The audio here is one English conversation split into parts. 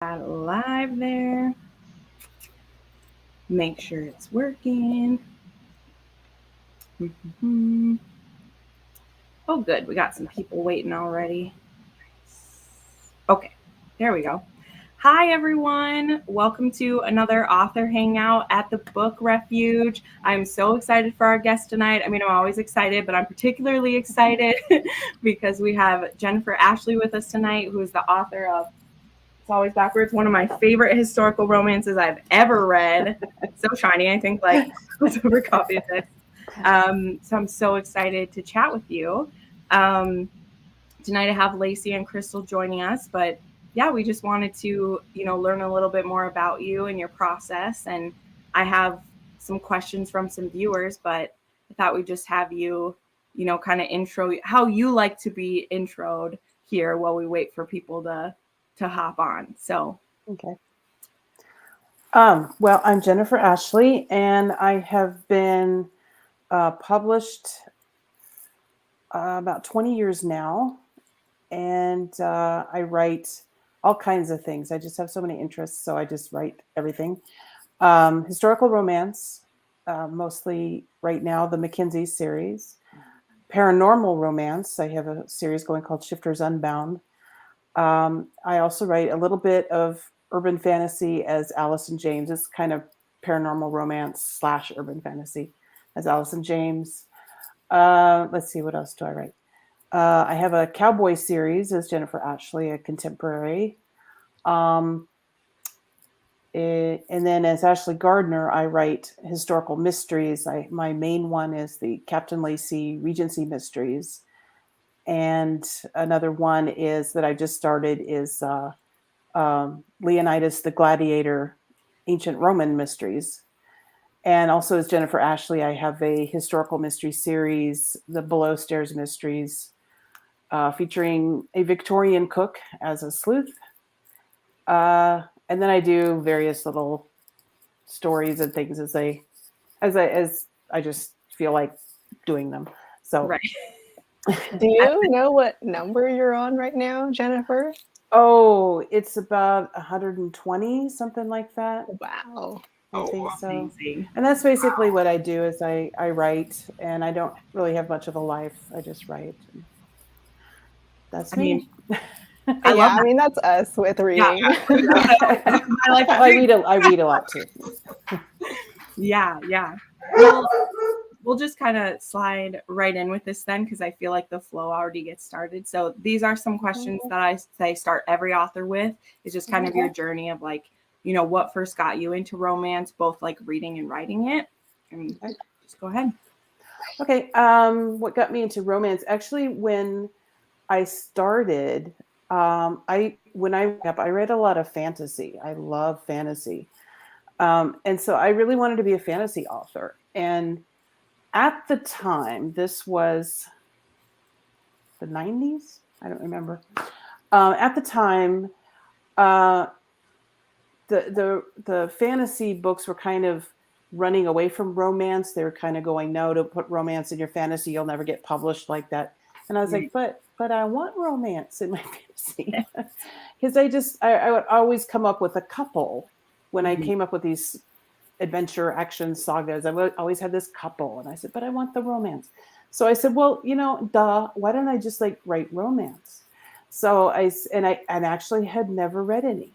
that live there. Make sure it's working. Mm-hmm. Oh, good. We got some people waiting already. Okay, there we go. Hi, everyone. Welcome to another author hangout at the Book Refuge. I'm so excited for our guest tonight. I mean, I'm always excited, but I'm particularly excited because we have Jennifer Ashley with us tonight, who is the author of It's Always Backwards, one of my favorite historical romances I've ever read. So shiny, I think, like, who's ever copy of this. So I'm so excited to chat with you. Um, Tonight I have Lacey and Crystal joining us, but yeah, we just wanted to, learn a little bit more about you and your process. And I have some questions from some viewers, but I thought we'd just have you, kind of intro how you like to be introed here while we wait for people to hop on. So Okay. Well, I'm Jennifer Ashley, and I have been published about 20 years now, and I write all kinds of things. I just have so many interests, so I just write everything. Historical romance, mostly right now, the Mackenzie series. Paranormal romance, I have a series going called Shifters Unbound. I also write a little bit of urban fantasy as Allison James. It's kind of paranormal romance / urban fantasy as Allison James. Let's see, what else do I write? I have a cowboy series as Jennifer Ashley, a contemporary. Um, and then as Ashley Gardner, I write historical mysteries. My main one is the Captain Lacey Regency Mysteries. And another one is that I just started is Leonidas the Gladiator, Ancient Roman Mysteries. And also as Jennifer Ashley, I have a historical mystery series, the Below Stairs Mysteries, featuring a Victorian cook as a sleuth. And then I do various little stories and things as I just feel like doing them. So right. Do you know what number you're on right now, Jennifer? Oh, it's about 120, something like that. Wow. I think so. Amazing. And that's basically what I do is I write, and I don't really have much of a life. I just write. That's I mean, me. I love Yeah, I that. mean that's us with Yeah. reading. My life I read a lot too. Yeah, yeah. Well, we'll just kind of slide right in with this then because I feel like the flow already gets started. So these are some questions that I say start every author with. It's just kind of your journey of like, what first got you into romance, both like reading and writing it. And just go ahead. Okay. What got me into romance? Actually, when I started, I read a lot of fantasy. I love fantasy. And so I really wanted to be a fantasy author. And at the time, this was the 90s. I don't remember. At the time, uh, the fantasy books were kind of running away from romance. They were kind of going, no, don't put romance in your fantasy. You'll never get published like that. And I was like, but I want romance in my fantasy because I would always come up with a couple when I came up with these adventure action sagas. Always had this couple, and I said, but I want the romance. So I said, well, why don't I just like write romance? So I actually had never read any.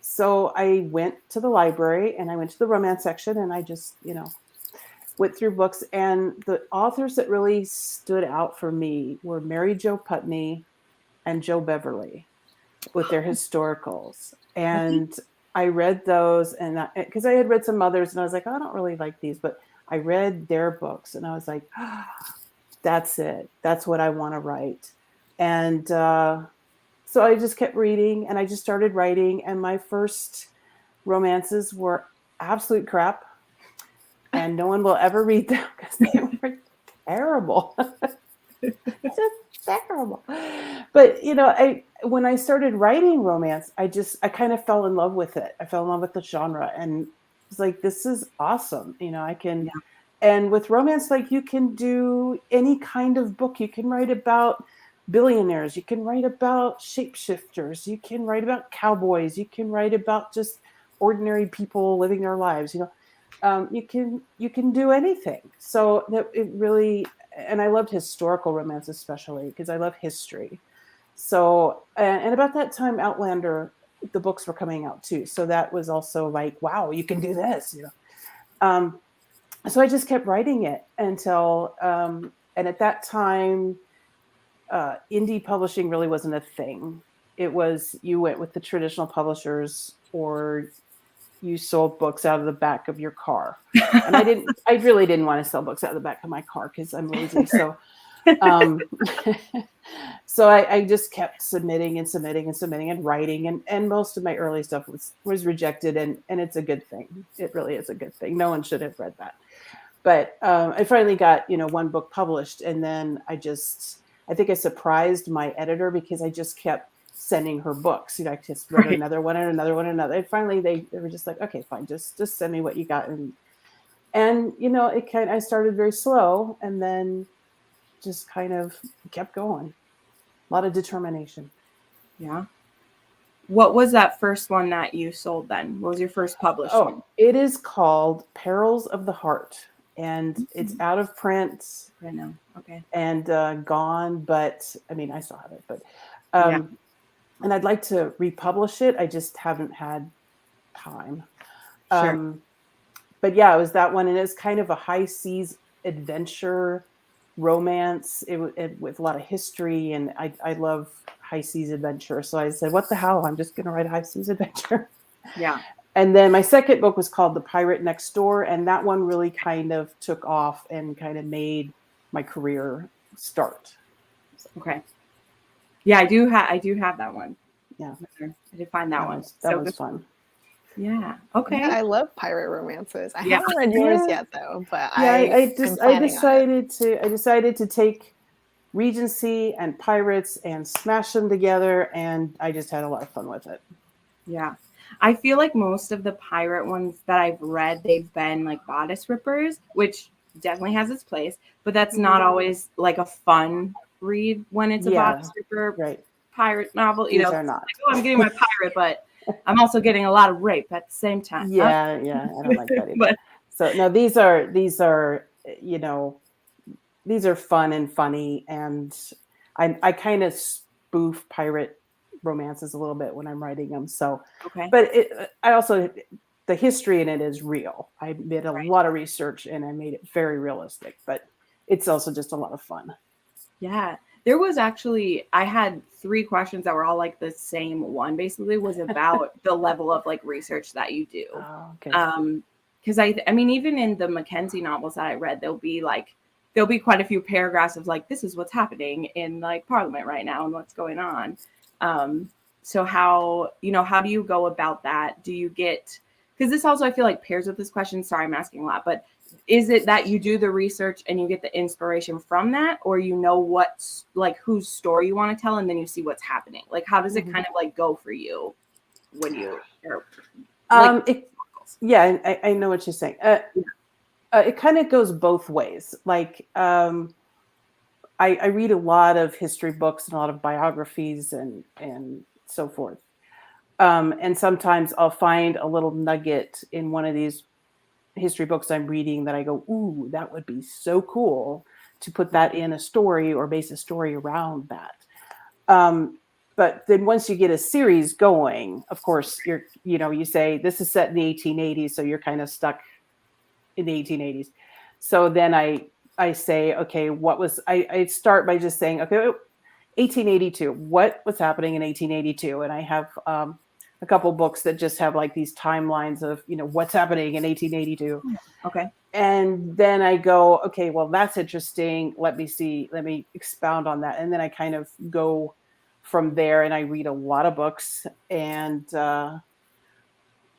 So I went to the library and I went to the romance section and I just, went through books. And the authors that really stood out for me were Mary Jo Putney and Jo Beverly with their historicals. And I read those, and because I had read some others and I was like, oh, I don't really like these, but I read their books and I was like, oh, that's it. That's what I want to write. And so I just kept reading and I just started writing. And my first romances were absolute crap. And no one will ever read them because they were terrible. Just terrible. But when I started writing romance, I kind of fell in love with it. I fell in love with the genre and was like, this is awesome. I can, and with romance, like you can do any kind of book. You can write about billionaires, you can write about shapeshifters, you can write about cowboys, you can write about just ordinary people living their lives. You can do anything. So that it really, and I loved historical romance especially because I love history. So and about that time, Outlander, the books were coming out too. So that was also like, wow, you can do this. So I just kept writing it until, and at that time, indie publishing really wasn't a thing. It was you went with the traditional publishers or you sold books out of the back of your car. And I really didn't want to sell books out of the back of my car because I'm lazy. So, um, so I just kept submitting and writing. And most of my early stuff was rejected. And it's a good thing. It really is a good thing. No one should have read that. But I finally got, one book published. And then I think I surprised my editor because I just kept sending her books. I just read another one and another one and another. And finally they were just like, okay, fine, just send me what you got. And I started very slow and then just kind of kept going. A lot of determination. Yeah. What was that first one that you sold then? What was your first published one? It is called Perils of the Heart. And it's out of print right now. Okay. And gone, but I mean, I still have it, but and I'd like to republish it. I just haven't had time. Sure. But yeah, it was that one, and it's kind of a high seas adventure romance with a lot of history, and I love high seas adventure. So I said, what the hell? I'm just going to write a high seas adventure. Yeah. And then my second book was called The Pirate Next Door, and that one really kind of took off and kind of made my career start. Okay. Yeah, I do have that one. Yeah, I did find that one. That was fun. Yeah. Okay. Yeah, I love pirate romances. I haven't read yours yet though, but I decided to take Regency and pirates and smash them together, and I just had a lot of fun with it. Yeah. I feel like most of the pirate ones that I've read, they've been like bodice rippers, which definitely has its place, but that's not always like a fun read when it's a bodice ripper pirate novel. These are not. Like, oh, I'm getting my pirate, but I'm also getting a lot of rape at the same time. Yeah, I don't like that either. But, so no, these are these are fun and funny, and I kind of spoof pirate romances a little bit when I'm writing them. So, but the history in it is real. I did a lot of research and I made it very realistic, but it's also just a lot of fun. Yeah. There was actually, I had 3 questions that were all like the same one, basically was about the level of like research that you do. Oh, okay. Because I mean, even in the Mackenzie novels that I read, there'll be quite a few paragraphs of like, this is what's happening in like Parliament right now and what's going on. So how do you go about that? Do you get, because this also I feel like pairs with this question. Sorry, I'm asking a lot, but is it that you do the research and you get the inspiration from that, or what's like whose story you want to tell and then you see what's happening? Like, how does it kind of like go for you when you are I know what you're saying. It kind of goes both ways. Like, I read a lot of history books and a lot of biographies and so forth. And sometimes I'll find a little nugget in one of these history books I'm reading that I go, ooh, that would be so cool to put that in a story or base a story around that. But then once you get a series going, of course, you say this is set in the 1880s, so you're kind of stuck in the 1880s. So then I say, okay, I start by just saying, okay, 1882, what was happening in 1882? And I have a couple books that just have like these timelines of, what's happening in 1882. Okay. And then I go, okay, well, that's interesting. Let me expound on that. And then I kind of go from there, and I read a lot of books and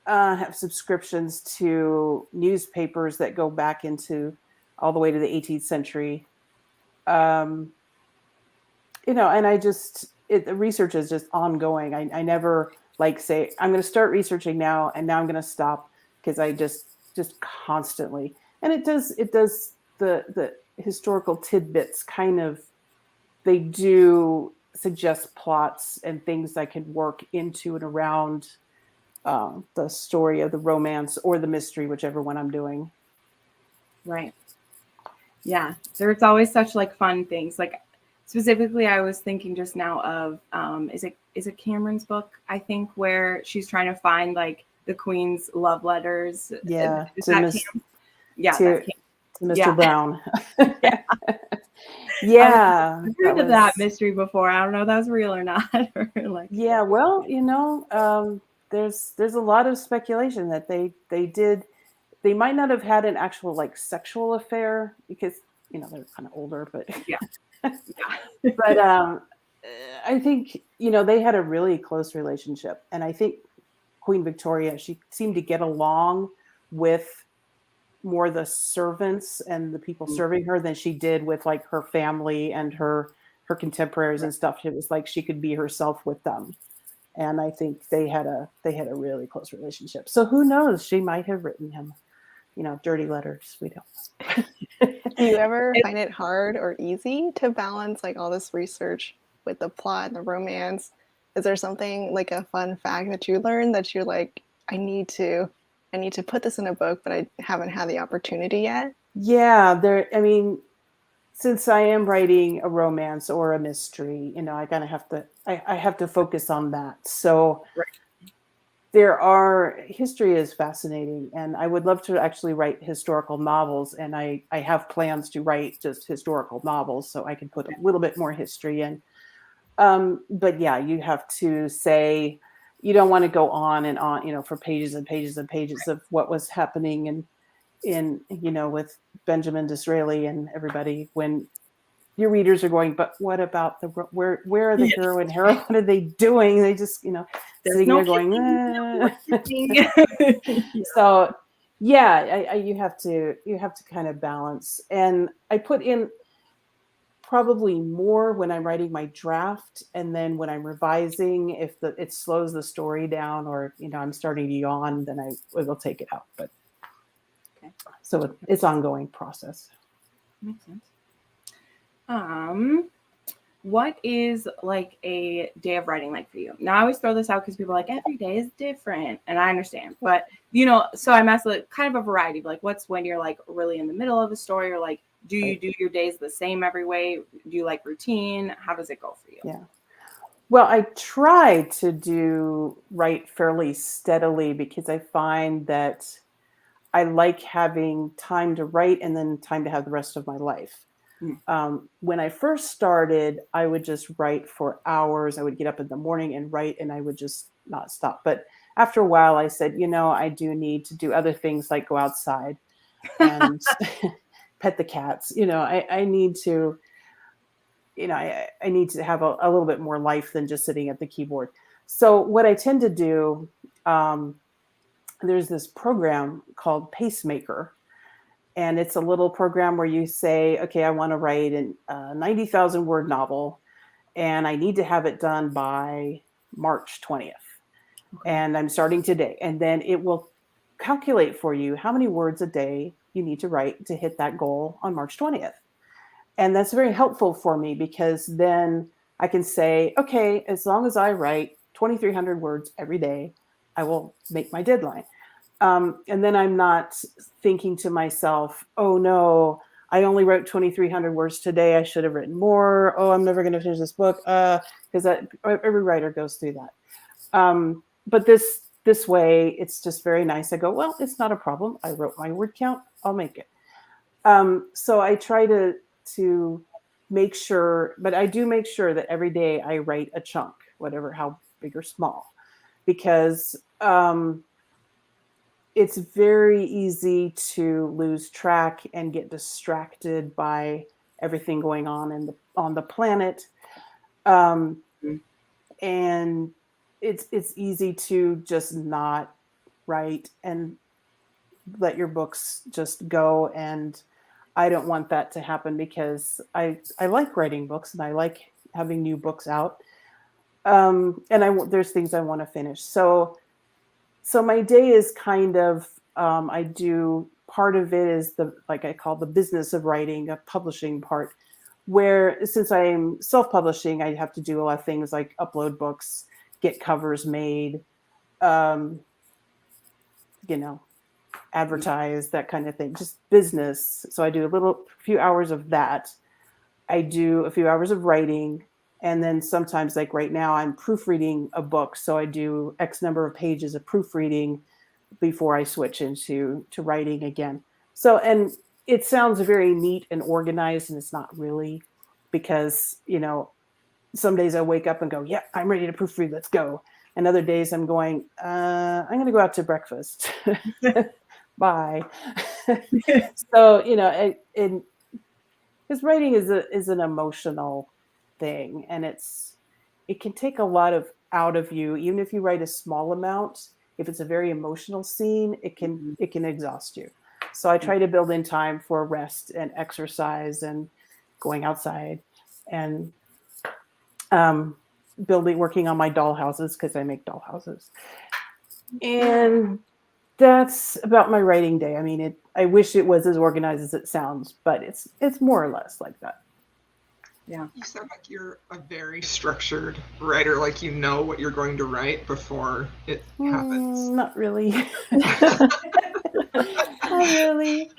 have subscriptions to newspapers that go back into all the way to the 18th century. And the research is just ongoing. I never say, I'm going to start researching now, and now I'm going to stop, because I just constantly, and it does the historical tidbits kind of they do suggest plots and things that could work into and around the story of the romance or the mystery, whichever one I'm doing. Right. Yeah. There's always such like fun things. Like specifically, I was thinking just now of is it Cameron's book? I think where she's trying to find like the Queen's love letters. Yeah, Is to that Miss Cam? Yeah, to, that's Cam. to Mr. Yeah. Brown. Yeah. Yeah, I've that heard of that was. mystery before. I don't know if that's real or not. Or like, Yeah, well, there's a lot of speculation that they might not have had an actual like sexual affair because they're kind of older, but yeah. but I think they had a really close relationship, and I think Queen Victoria, she seemed to get along with more the servants and the people serving her than she did with like her family and her contemporaries and stuff. It was like she could be herself with them. And I think they had a really close relationship. So who knows? She might have written him, dirty letters. We don't know. Do you ever find it hard or easy to balance like all this research with the plot and the romance? Is there something like a fun fact that you learned that you're like, I need to put this in a book, but I haven't had the opportunity yet? Yeah, since I am writing a romance or a mystery, I kind of have to I have to focus on that. So history is fascinating, and I would love to actually write historical novels, and I have plans to write just historical novels so I can put a little bit more history in. But yeah, you have to say, you don't want to go on and on, for pages and pages and pages of what was happening in with Benjamin Disraeli and everybody, when your readers are going, but what about where are the hero and heroine? What are they doing? They just, sitting there going, So yeah, you have to kind of balance. And I put in probably more when I'm writing my draft, and then when I'm revising, if it slows the story down, or I'm starting to yawn, then I will take it out. But so it's ongoing process. Makes sense. What is like a day of writing like for you? Now I always throw this out because people are like, every day is different, and I understand, but so I'm asking like kind of a variety of like, what's when you're like really in the middle of a story, or like, do you do your days the same every way? Do you like routine? How does it go for you? Yeah. Well, I try to write fairly steadily because I find that I like having time to write and then time to have the rest of my life. When I first started, I would just write for hours. I would get up in the morning and write, and I would just not stop. But after a while, I said, I do need to do other things like go outside and pet the cats. I need to, I need to have a little bit more life than just sitting at the keyboard. So what I tend to do, there's this program called Pacemaker. And it's a little program where you say, okay, I want to write a 90,000 word novel, and I need to have it done by March 20th. Okay. And I'm starting today. And then it will calculate for you how many words a day you need to write to hit that goal on March 20th. And that's very helpful for me because then I can say, okay, as long as I write 2,300 words every day, I will make my deadline. And then I'm not thinking to myself, oh no, I only wrote 2,300 words today. I should have written more. Oh, I'm never going to finish this book. Because every writer goes through that. But this way, it's just very nice. I go, well, it's not a problem. I wrote my word count. I'll make it. So I try to make sure, but I do make sure that every day I write a chunk, whatever, how big or small, because it's very easy to lose track and get distracted by everything going on on the planet. And it's easy to just not write and let your books just go. And I don't want that to happen because I like writing books and I like having new books out. And there's things I want to finish. So my day is kind of, I do, part of it is like I call the business of writing, a publishing part. where since I'm self-publishing, I have to do a lot of things like upload books, get covers made, um, advertise, that kind of thing, just business. So I do a few hours of that. I do a few hours of writing. And then sometimes, like right now, I'm proofreading a book. So I do X number of pages of proofreading before I switch into writing again. So, and it sounds very neat and organized, and it's not really, because, some days I wake up and go, yeah, I'm ready to proofread. Let's go. And other days I'm going, I'm going to go out to breakfast. Bye. So, because writing is an emotional thing, and it can take a lot out of you, even if you write a small amount. If it's a very emotional scene, it can exhaust you. So I try to build in time for rest and exercise and going outside and working on my doll houses, because I make doll houses. And that's about my writing day. I mean, I wish it was as organized as it sounds, but it's more or less like that. Yeah. You sound like you're a very structured writer, like you know what you're going to write before it happens. Not really. Not really.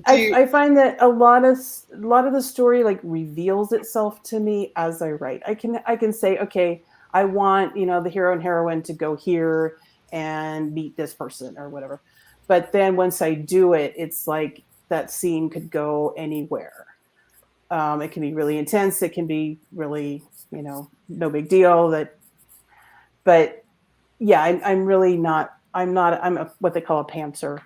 I find that a lot of the story like reveals itself to me as I write. I can say, okay, I want, the hero and heroine to go here and meet this person or whatever. But then once I do it, it's like that scene could go anywhere. It can be really intense. It can be really, no big deal. But yeah, I'm really not. I'm what they call a pantser,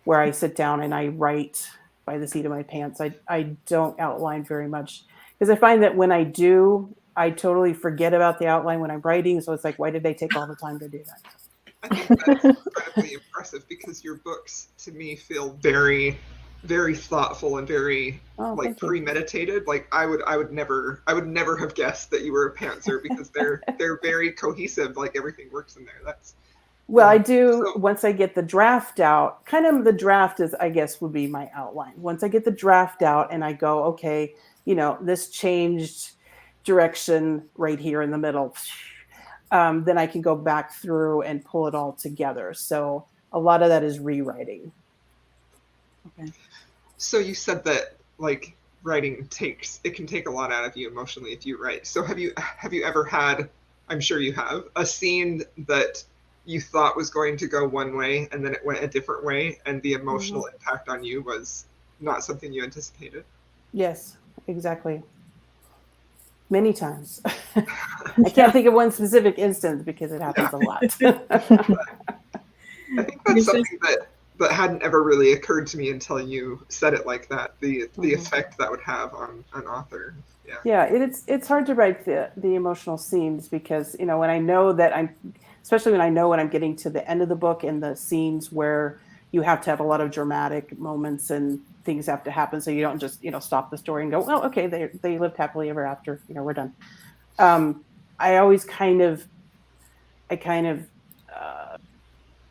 where I sit down and I write by the seat of my pants. I don't outline very much, because I find that when I do, I totally forget about the outline when I'm writing. So it's like, why did they take all the time to do that? I think that's incredibly impressive, because your books to me feel very, very thoughtful and very premeditated. Like I would never have guessed that you were a pantser, because they're very cohesive. Like everything works in there. Well, I do. Once I get the draft out, kind of the draft is, I guess, would be my outline. Once I get the draft out and I go, okay, this changed direction right here in the middle, then I can go back through and pull it all together. So a lot of that is rewriting. Okay. So you said that like writing can take a lot out of you emotionally if you write. So have you ever had, I'm sure you have, a scene that you thought was going to go one way and then it went a different way, and the emotional impact on you was not something you anticipated? Yes, exactly. Many times. I can't think of one specific instance because it happens a lot. I think that's something that hadn't ever really occurred to me until you said it like that, the effect that would have on an author. Yeah, it's hard to write the emotional scenes, because when I know that especially when I know when I'm getting to the end of the book and the scenes where you have to have a lot of dramatic moments and things have to happen, so you don't just stop the story and go, well, okay, they lived happily ever after, we're done. I always kind of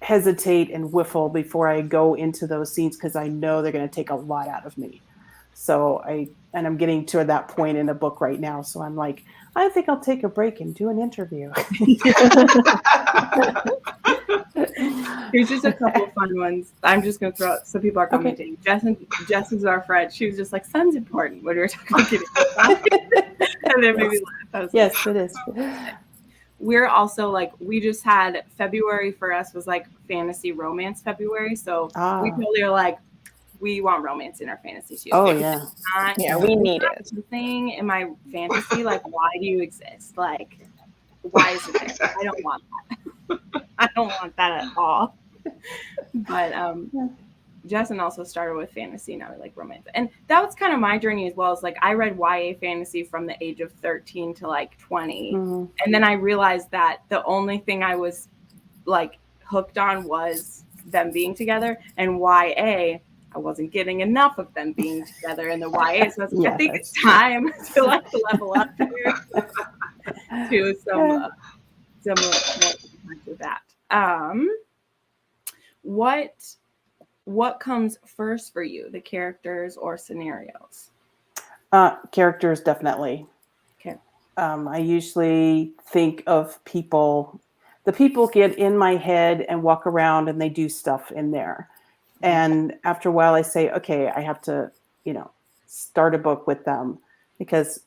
hesitate and whiffle before I go into those scenes, because I know they're going to take a lot out of me. So I'm getting to that point in the book right now. So I'm like, I think I'll take a break and do an interview. Here's just a couple of fun ones. I'm just going to throw out, so people are commenting. Okay. Jess is our friend. She was just like, sun's important when we were talking about getting and then maybe laugh. Yes, it is. We're also like, we just had February for us was like fantasy romance February. So we totally are like, we want romance in our fantasy too. Oh, yeah. We need it. Thing in my fantasy, like, why do you exist? Like, why is it there? Exactly. I don't want that. I don't want that at all. But Jessen also started with fantasy, now we like romance. And that was kind of my journey as well. As like, I read YA fantasy from the age of 13 to like 20. Mm-hmm. And then I realized that the only thing I was like hooked on was them being together, and YA, I wasn't getting enough of them being together in the YA. So I was like, I think it's time to like level up here to some with that. What comes first for you, the characters or scenarios? Characters, definitely. Okay. I usually think of people. The people get in my head and walk around and they do stuff in there. And after a while, I say, okay, I have to, start a book with them because,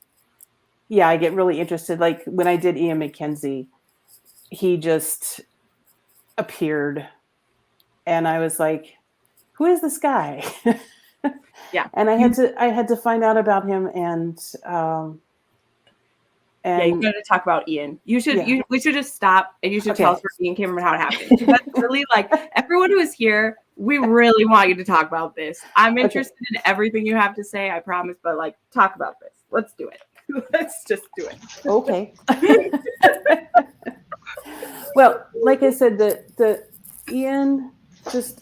yeah, I get really interested. Like when I did Ian Mackenzie, he just appeared and I was like, who is this guy? Yeah. And I had to find out about him and yeah, you got to talk about Ian. We should just stop and you should tell us where Ian came from and how it happened. That's really like everyone who is here, we really want you to talk about this. I'm interested in everything you have to say, I promise, but like talk about this. Let's do it. Let's just do it. Okay. Well, like I said, the Ian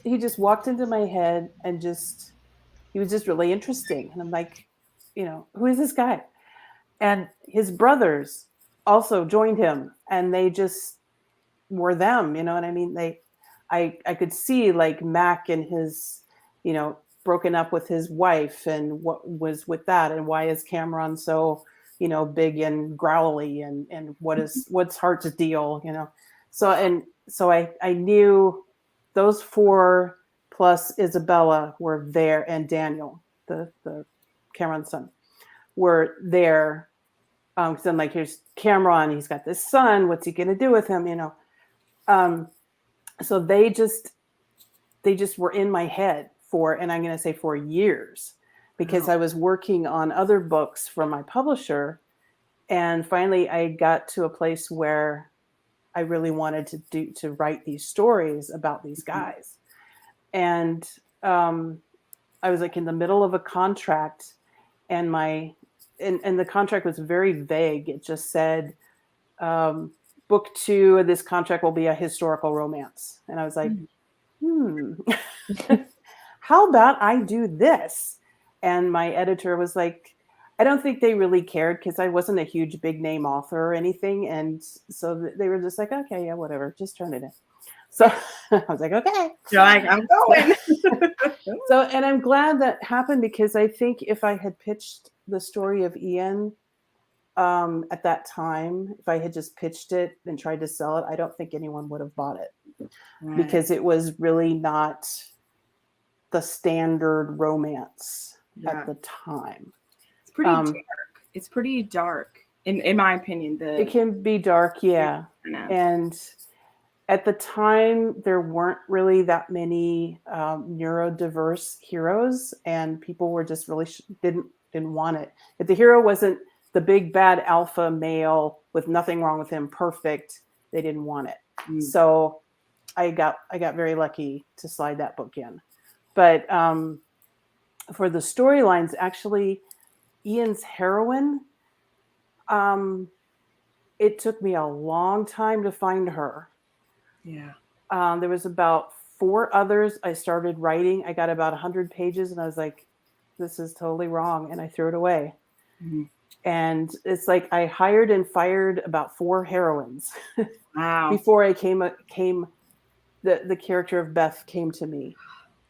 he just walked into my head and he was just really interesting. And I'm like, who is this guy? And his brothers also joined him and they just were them, you know what I mean? I could see like Mac and his, broken up with his wife and what was with that and why is Cameron so, big and growly and what's hard to deal, So I knew those four plus Isabella were there and Daniel, the Cameron's son, were there. Because I'm like, here's Cameron, he's got this son, what's he gonna do with him, So they just were in my head and I'm gonna say for years, because I was working on other books for my publisher, and finally I got to a place where I really wanted to write these stories about these guys. And I was like in the middle of a contract and and the contract was very vague. It just said, book 2 of this contract will be a historical romance. And I was like, how about I do this? And my editor was like, I don't think they really cared because I wasn't a huge big name author or anything. And so they were just like, okay, yeah, whatever, just turn it in. So I was like, okay. You're like, I'm going. And I'm glad that happened because I think if I had pitched the story of Ian at that time, if I had just pitched it and tried to sell it, I don't think anyone would have bought it because it was really not the standard romance at the time. It's pretty dark. It's pretty dark, in my opinion. It can be dark, yeah. And at the time, there weren't really that many neurodiverse heroes, and people were just really didn't want it. If the hero wasn't the big bad alpha male with nothing wrong with him, perfect, they didn't want it. So I got very lucky to slide that book in. But for the storylines, actually, Ian's heroine, it took me a long time to find her. Yeah. There was about 4 others I started writing. I got about 100 pages and I was like, this is totally wrong. And I threw it away. Mm-hmm. And it's like I hired and fired about 4 heroines. Wow. Before I the character of Beth came to me.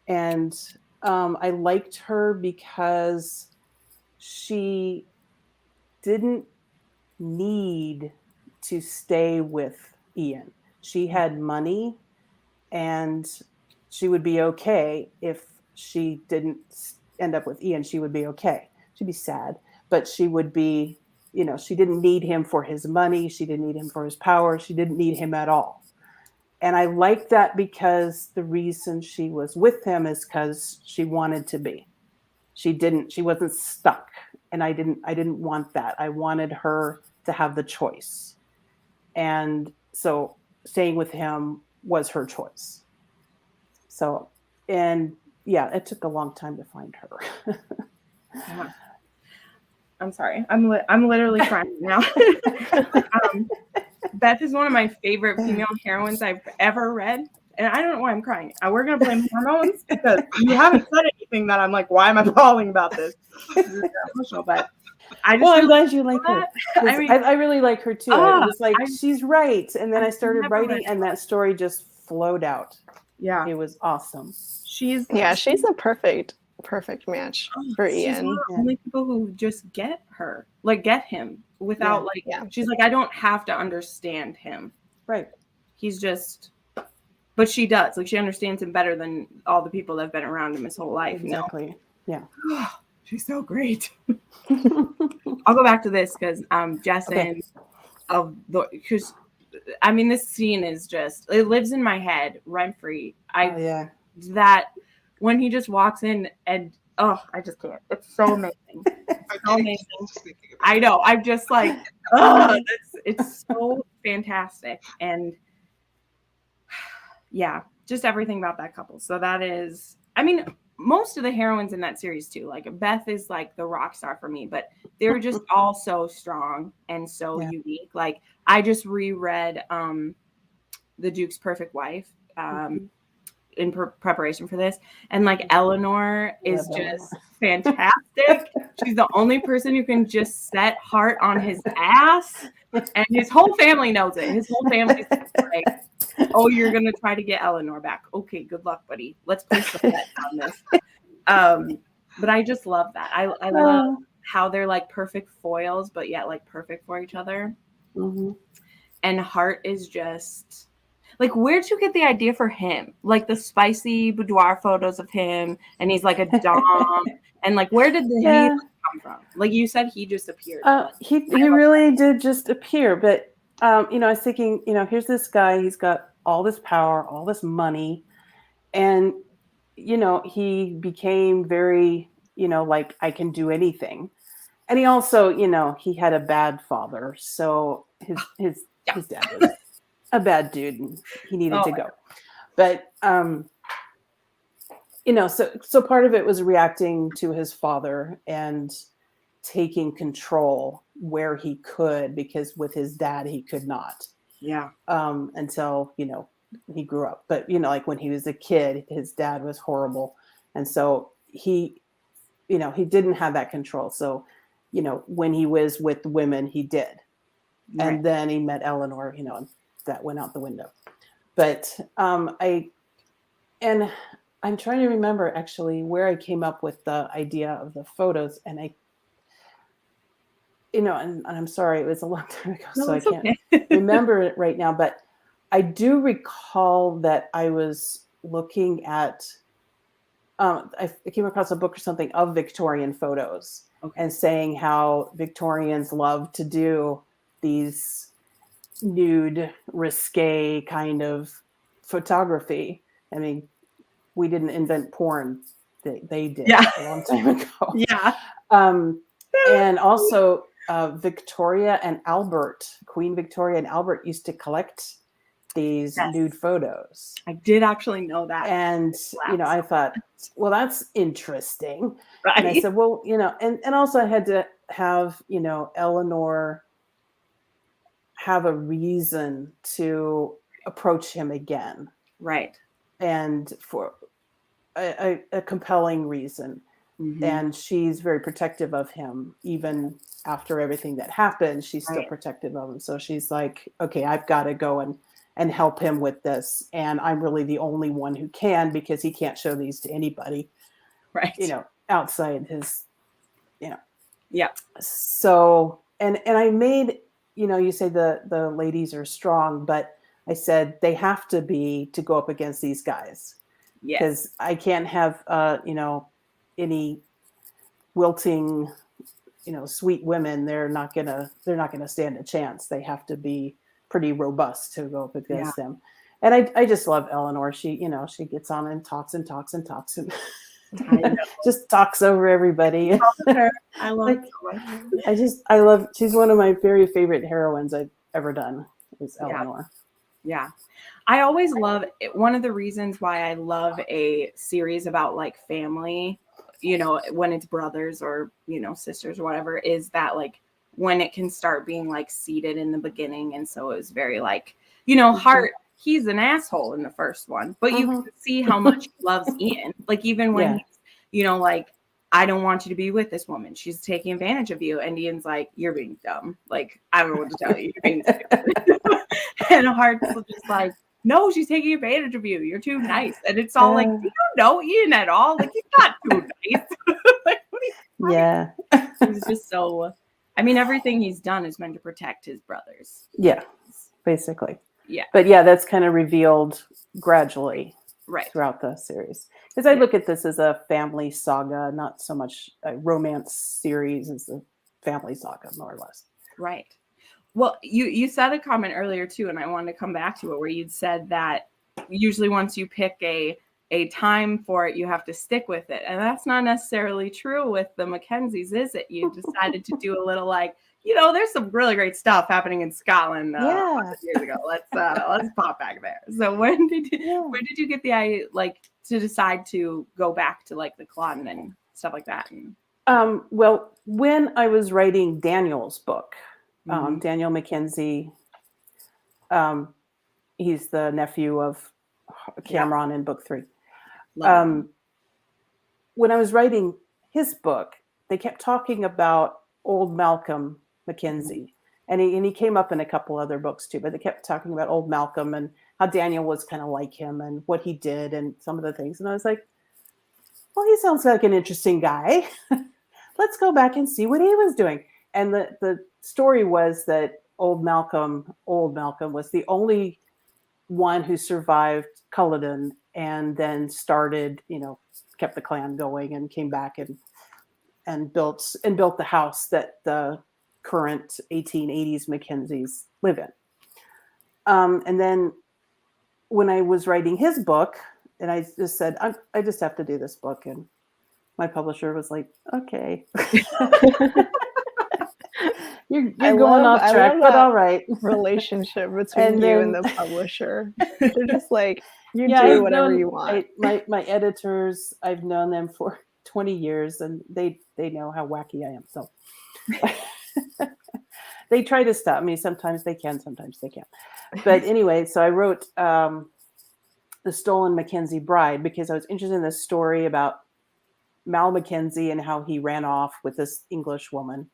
And I liked her because she didn't need to stay with Ian. She had money and she would be okay if she didn't end up with Ian. She would be okay. She'd be sad, but she would be, she didn't need him for his money. She didn't need him for his power. She didn't need him at all. And I like that because the reason she was with him is because she wanted to be. She wasn't stuck. And I didn't want that. I wanted her to have the choice. And so staying with him was her choice. So, and yeah, it took a long time to find her. Yeah. I'm sorry. I'm literally crying now. Beth is one of my favorite female heroines I've ever read. And I don't know why I'm crying. We're going to blame hormones because you haven't said anything that I'm like, why am I bawling about this? Emotional, but I'm glad you like her. I really like her too. It was like, she's right. And then I started writing and that story just flowed out. Yeah. It was awesome. She's a perfect perfect match for She's Ian. one of the only people who just get her, like get him without like. Yeah. She's like, I don't have to understand him. Right. He's just, but she does. Like she understands him better than all the people that have been around him his whole life. Exactly. Yeah. She's so great. I'll go back to this because Jess and because I mean this scene is just, it lives in my head rent free. That when he just walks in and I just can't. It's so amazing. It's so amazing. I know. I'm just like, it's so fantastic. And yeah, just everything about that couple. So that is, I mean, most of the heroines in that series too. Like Beth is like the rock star for me, but they're just all so strong and so unique. Like I just reread The Duke's Perfect Wife in preparation for this, and like Eleanor is just fantastic. She's the only person who can just set Hart on his ass, and his whole family knows it. His whole family's like, oh, you're gonna try to get Eleanor back. Okay, good luck, buddy. Let's place the bet on this. But I just love that. I love how they're like perfect foils, but yet like perfect for each other. And Hart is just like, where'd you get the idea for him? Like the spicy boudoir photos of him, and he's like a dom, and like where did he come from? Like you said, he just appeared. He really did just appear, but you know, I was thinking, you know, here's this guy, he's got all this power, all this money, and you know, he became very, you know, like I can do anything. And he also, you know, he had a bad father, so his dad was a bad dude and he needed to go. But you know, so part of it was reacting to his father and taking control where he could, because with his dad he could not. Until, you know, he grew up. But you know, like when he was a kid, his dad was horrible, and so he, you know, he didn't have that control. So you know, when he was with women, he did. And then he met Eleanor, you know, and that went out the window. But I'm trying to remember actually where I came up with the idea of the photos, and I, you know, and I'm sorry, it was a long time ago, so I can't remember it right now, but I do recall that I was looking at, I came across a book or something of Victorian photos and saying how Victorians love to do these nude, risque kind of photography. I mean, we didn't invent porn. They did a long time ago. And also Victoria and Albert, Queen Victoria and Albert used to collect these nude photos. I did actually know that. And, you know, I thought, well, that's interesting. And I said, well, you know, and also I had to have, you know, Eleanor have a reason to approach him again. And for a compelling reason. And she's very protective of him, even after everything that happened. She's still protective of him. So she's like, okay, I've got to go and help him with this, and I'm really the only one who can, because he can't show these to anybody, you know, outside his, you know. So and I made, you know, you say the ladies are strong, but I said they have to be to go up against these guys, because I can't have you know, any wilting, you know, sweet women. They're not gonna stand a chance. They have to be pretty robust to go up against them. And I just love Eleanor. She, you know, she gets on and talks and just talks over everybody. I love her. She's one of my very favorite heroines I've ever done, is Eleanor. I always love it. One of the reasons why I love a series about like family, you know, when it's brothers or, you know, sisters or whatever, is that like when it can start being like seated in the beginning. And so it was very like, you know, Hart, he's an asshole in the first one, but you can see how much he loves Ian. Like even when he's, you know, like, I don't want you to be with this woman. She's taking advantage of you. And Ian's like, you're being dumb. Like, I don't know what to tell you. You're being stupid. And Hart's just like, no, she's taking advantage of you. You're too nice. And it's all like, you don't know Ian at all. Like, he's not too nice. Like, what are you talking Yeah. He's just so, I mean, everything he's done is meant to protect his brothers. Yeah, basically. Yeah. But yeah, that's kind of revealed gradually throughout the series. Because I look at this as a family saga, not so much a romance series as a family saga, more or less. Right. Well, you said a comment earlier too, and I wanted to come back to it, where you'd said that usually once you pick a time for it, you have to stick with it. And that's not necessarily true with the Mackenzies, is it? You decided to do a little like, there's some really great stuff happening in Scotland years ago. Let's pop back there. So when did you get the idea, like, to decide to go back to like the Culloden and stuff like that? Well, when I was writing Daniel's book, Daniel Mackenzie, he's the nephew of Cameron in book 3. When I was writing his book, they kept talking about old Malcolm Mackenzie, and he came up in a couple other books too, but they kept talking about old Malcolm and how Daniel was kind of like him and what he did and some of the things. And I was like, well, he sounds like an interesting guy. Let's go back and see what he was doing. And the story was that old Malcolm was the only one who survived Culloden and then started, kept the clan going and came back and built the house that the current 1880s Mackenzies live in. And then when I was writing his book, and I just said, I just have to do this book. And my publisher was like, okay. You're going off track, but all right. Relationship between you and the publisher. They're just like, you do whatever you want. My editors, I've known them for 20 years, and they know how wacky I am. So they try to stop me. Sometimes they can, sometimes they can't. But anyway, so I wrote The Stolen Mackenzie Bride because I was interested in this story about Mal Mackenzie and how he ran off with this English woman.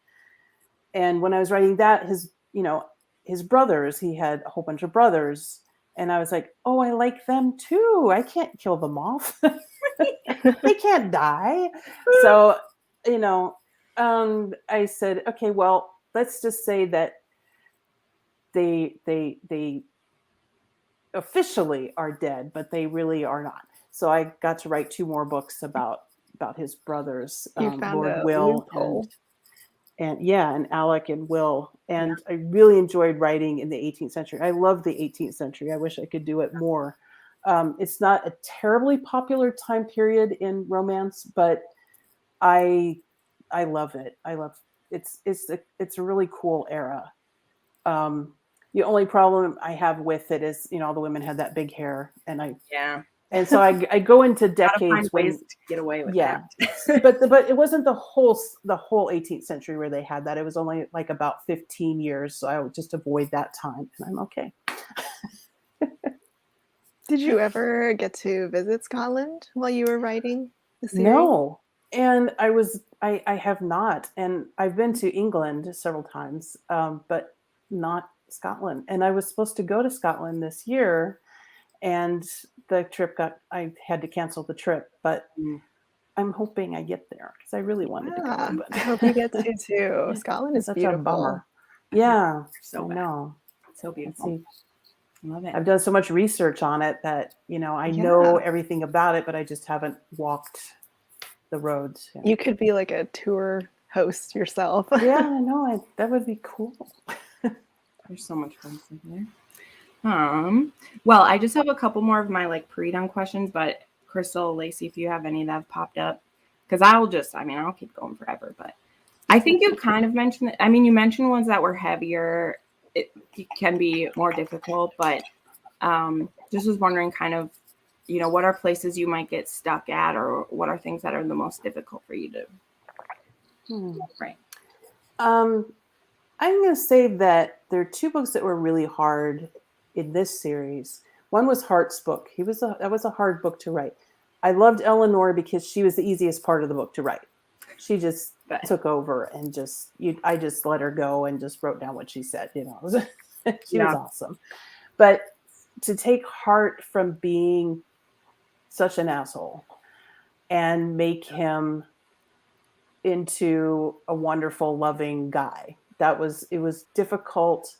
And when I was writing that, his brothers, he had a whole bunch of brothers. And I was like, oh, I like them too. I can't kill them off. They can't die. So, I said, okay, well, let's just say that they officially are dead, but they really are not. So I got to write 2 more books about his brothers, Lord Will and Alec and Will. And I really enjoyed writing in the 18th century. I love the 18th century. I wish I could do it more. It's not a terribly popular time period in romance, but I love it. It's a really cool era. The only problem I have with it is, all the women had that big hair, and and so I go into decades ways to get away with that. but it wasn't the whole 18th century where they had that. It was only like about 15 years, so I would just avoid that time, and I'm okay. Did you ever get to visit Scotland while you were writing the series? No, and I have not, and I've been to England several times, but not Scotland. And I was supposed to go to Scotland this year, and the trip I had to cancel the trip, but I'm hoping I get there because I really wanted to go. But I hope you get to too. Scotland is such beautiful. a bummer. Yeah, so no, so beautiful. Love it. I've done so much research on it that I know everything about it, but I just haven't walked the roads. You could be like a tour host yourself. Yeah, I know. That would be cool. There's so much fun there. Well, I just have a couple more of my pre-done questions, but Crystal, Lacey, if you have any that have popped up, because I'll keep going forever. But I think you kind of mentioned it. I mean, you mentioned ones that were heavier. It can be more difficult, but just was wondering kind of, what are places you might get stuck at, or what are things that are the most difficult for you to write? I'm going to say that there are 2 books that were really hard in this series. One was Hart's book. That was a hard book to write. I loved Eleanor because she was the easiest part of the book to write. She just took over and I just let her go and just wrote down what she said. She was awesome. But to take heart from being such an asshole and make him into a wonderful, loving guy. It was difficult,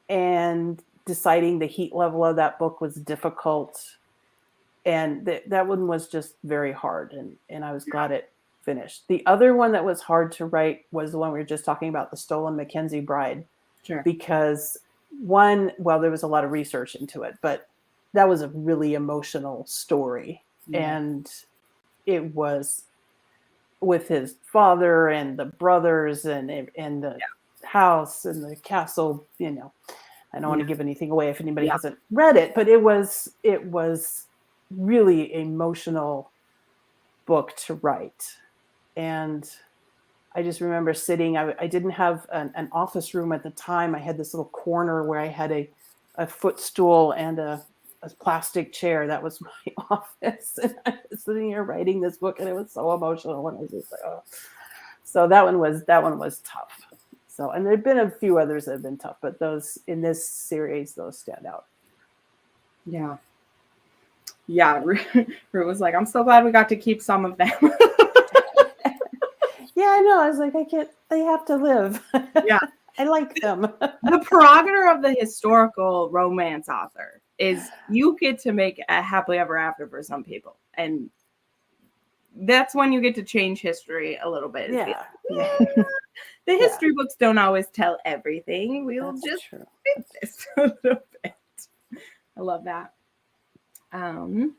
and deciding the heat level of that book was difficult. And that one was just very hard, and I was glad it finished. The other one that was hard to write was the one we were just talking about, The Stolen Mackenzie Bride. Sure. Because one, well, there was a lot of research into it, but that was a really emotional story. Yeah. And it was with his father and the brothers and the house and the castle, you know. I don't want to give anything away if anybody hasn't read it, but it was really emotional book to write. And I just remember sitting, I didn't have an office room at the time. I had this little corner where I had a footstool and a plastic chair. That was my office. And I was sitting here writing this book, and it was so emotional. And I was just like, oh. So that one was tough. So, and there've been a few others that have been tough, but those in this series, those stand out. Yeah. Yeah. Ruth was like, I'm so glad we got to keep some of them. Yeah, I know. I was like, they have to live. Yeah. I like them. The prerogative of the historical romance author is you get to make a happily ever after for some people. And that's when you get to change history a little bit. Yeah. The history books don't always tell everything. We'll That's just true. fix this a little bit. I love that. Oh,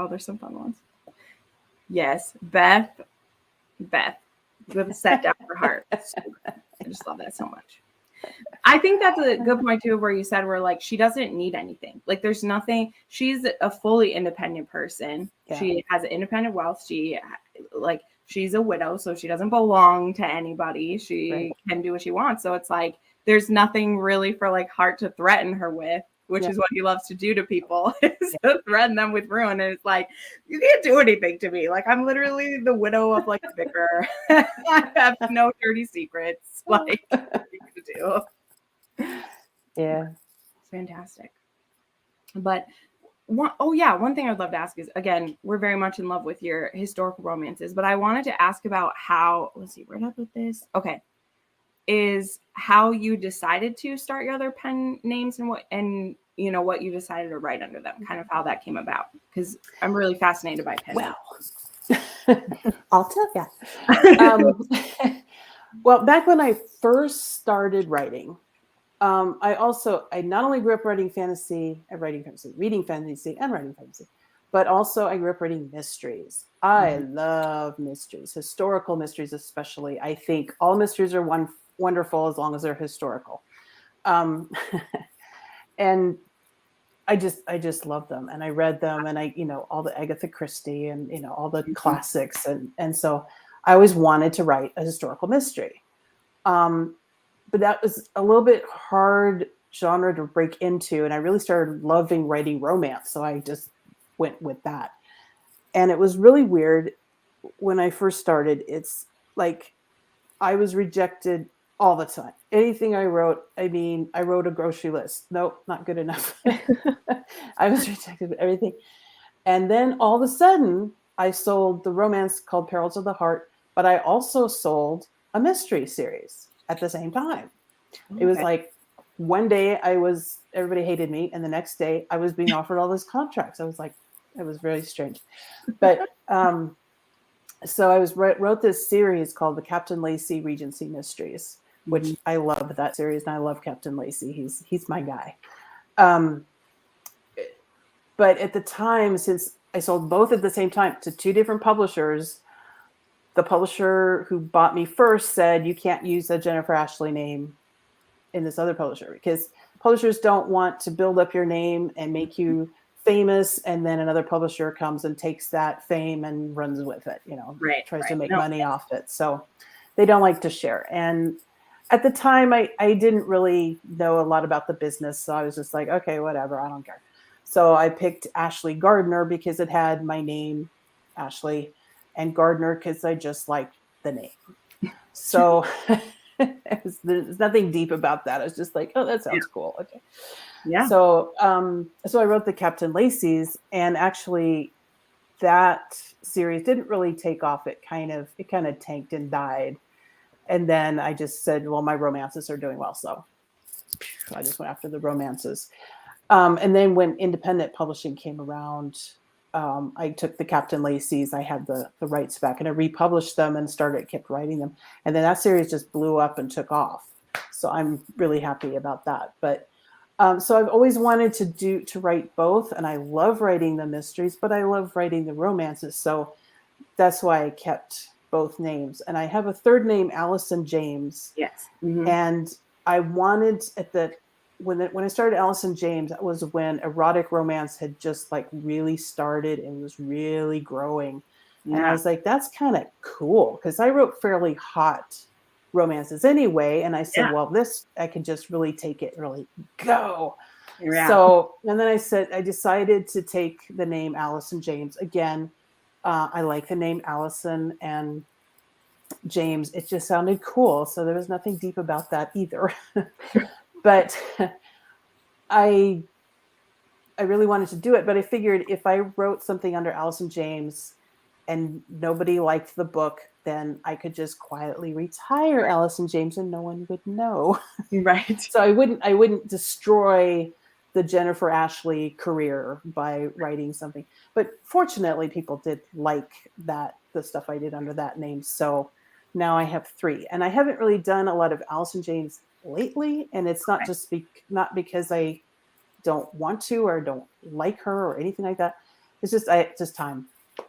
there's some fun ones. Yes, Beth, with a set down for heart. So I just love that so much. I think that's a good point too, where you said where like she doesn't need anything. Like there's nothing. She's a fully independent person. Yeah. She has an independent wealth. She's a widow, so she doesn't belong to anybody. She can do what she wants. So it's like there's nothing really for like Hart to threaten her with, which is what he loves to do to people, is to threaten them with ruin. And it's like, you can't do anything to me. Like I'm literally the widow of like a vicar. I have no dirty secrets. Like you to do. Yeah. It's fantastic. But one thing I'd love to ask is, again, we're very much in love with your historical romances, but I wanted to ask about how, let's see, where'd I put this? Okay. Is how you decided to start your other pen names and what you decided to write under them, kind of how that came about. Because I'm really fascinated by pen names. I'll tell you. Well, back when I first started writing, I not only grew up reading fantasy, reading fantasy, but also I grew up reading mysteries. I love mysteries, historical mysteries especially. I think all mysteries are wonderful as long as they're historical. And I just love them, and I read them, and all the Agatha Christie and all the classics, and so I always wanted to write a historical mystery. But that was a little bit hard genre to break into, and I really started loving writing romance, so I just went with that. And it was really weird when I first started. It's like I was rejected all the time. Anything I wrote, I wrote a grocery list. Nope, not good enough. I was rejected with everything. And then all of a sudden, I sold the romance called Perils of the Heart, but I also sold a mystery series at the same time. Okay. It was like one day everybody hated me, and the next day I was being offered all these contracts. I was like, it was very strange. But so I wrote this series called the Captain Lacey Regency Mysteries, which I love that series, and I love Captain Lacey. He's my guy. But at the time, since I sold both at the same time to two different publishers, the publisher who bought me first said, you can't use a Jennifer Ashley name in this other publisher, because publishers don't want to build up your name and make you famous, and then another publisher comes and takes that fame and runs with it, tries to make money off it. So they don't like to share. And at the time, I didn't really know a lot about the business, so I was just like, okay, whatever, I don't care. So I picked Ashley Gardner because it had my name, Ashley, and Gardner because I just liked the name. So There's nothing deep about that. It's just like, oh, that sounds cool. Okay. Yeah. So I wrote the Captain Lacey's, and actually that series didn't really take off. It kind of tanked and died. And then I just said, well, my romances are doing well, so I just went after the romances. And then when independent publishing came around, I took the Captain Lacey's. I had the rights back, and I republished them and kept writing them. And then that series just blew up and took off. So I'm really happy about that. But so I've always wanted to write both, and I love writing the mysteries, but I love writing the romances. So that's why I kept both names. And I have a third name, Allison James. Yes. Mm-hmm. And I wanted when I started Allison James, that was when erotic romance had just like really started and was really growing. Yeah. And I was like, that's kind of cool, because I wrote fairly hot romances anyway. And I said, well, this, I can just really take it, really go. Yeah. So, and then I decided to take the name Allison James. Again, I like the name Allison and James. It just sounded cool. So there was nothing deep about that either. But I really wanted to do it, but I figured if I wrote something under Allison James and nobody liked the book, then I could just quietly retire Allison James and no one would know. Right. So I wouldn't destroy the Jennifer Ashley career by writing something. But fortunately, people did like the stuff I did under that name. So now I have 3, and I haven't really done a lot of Allison James lately, and it's not just not because I don't want to or don't like her or anything like that. It's just time.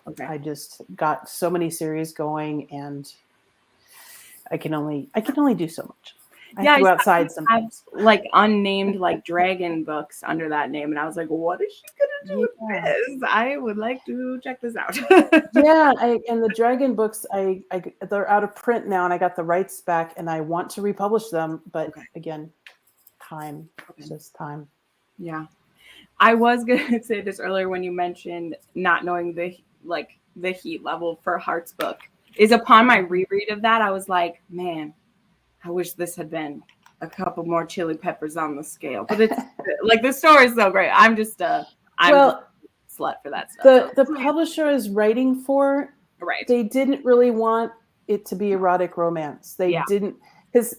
Okay. I just got so many series going, and I can only do so much. I have to go outside sometimes. Like unnamed like dragon books under that name, and I was like, what is she gonna do with this? I would like to check this out. Yeah, and the dragon books, they're out of print now, and I got the rights back, and I want to republish them, but again, time. It's just time. Yeah. I was gonna say this earlier when you mentioned not knowing the heat level for Heart's book. Is upon my reread of that, I was like, man, I wish this had been a couple more chili peppers on the scale. But it's like the story is so great. I'm just a slut for that stuff. The publisher I was writing for, they didn't really want it to be erotic romance. They didn't, because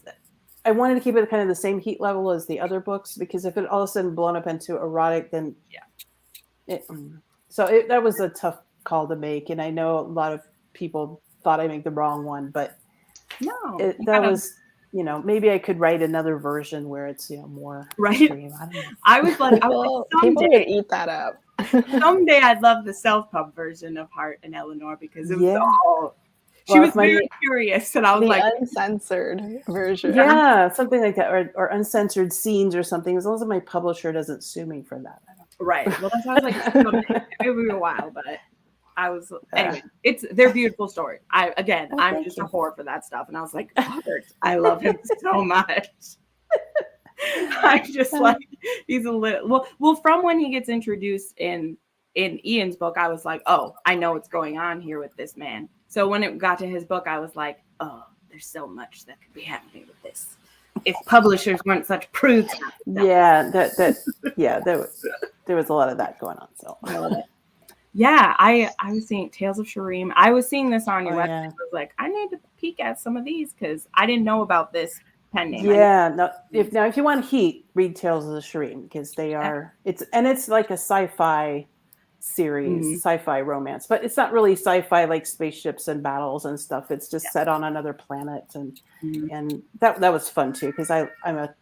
I wanted to keep it kind of the same heat level as the other books, because if it all of a sudden blown up into erotic, then that was a tough call to make. And I know a lot of people thought I made the wrong one, but maybe I could write another version where it's more extreme. I don't know. I was like, people would eat that up. Someday I'd love the self-pub version of Heart and Eleanor, because it was all. She was very curious, and I was like, uncensored version. Yeah, something like that, or uncensored scenes or something. As long as my publisher doesn't sue me for that. Right. Well, that's why I was like, it will be a while, but I was anyway. They're beautiful stories. I'm just a whore for that stuff, and I was like, Robert, I love him so much. I'm just like, he's a little well. From when he gets introduced in Ian's book, I was like, oh, I know what's going on here with this man. So when it got to his book, I was like, oh, there's so much that could be happening with this. If publishers weren't such prudes. Yeah, there was a lot of that going on. So I love it. Yeah, I was seeing Tales of Shireen. I was seeing this on your website. Yeah. I was like, I need to peek at some of these because I didn't know about this pen name. Yeah, if you want heat, read Tales of the Shireen, because they are it's like a sci-fi series, sci-fi romance, but it's not really sci-fi like spaceships and battles and stuff. It's just set on another planet, and that was fun too, because I'm a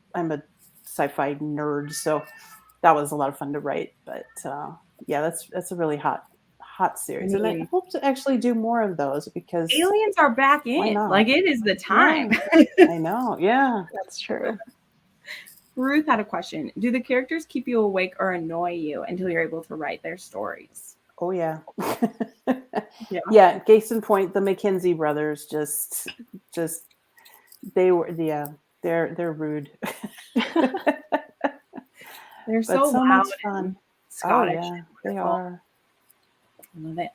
sci-fi nerd, so that was a lot of fun to write. But that's a really hot series, and I hope to actually do more of those, because aliens are back in. Like, it is the time. I know. Yeah, that's true. Ruth had a question. Do the characters keep you awake or annoy you until you're able to write their stories? Oh, yeah. Yeah. Case in point, the Mackenzie brothers just they were, they're rude. They're so loud much fun. Scottish. Oh, yeah, they are. I love it.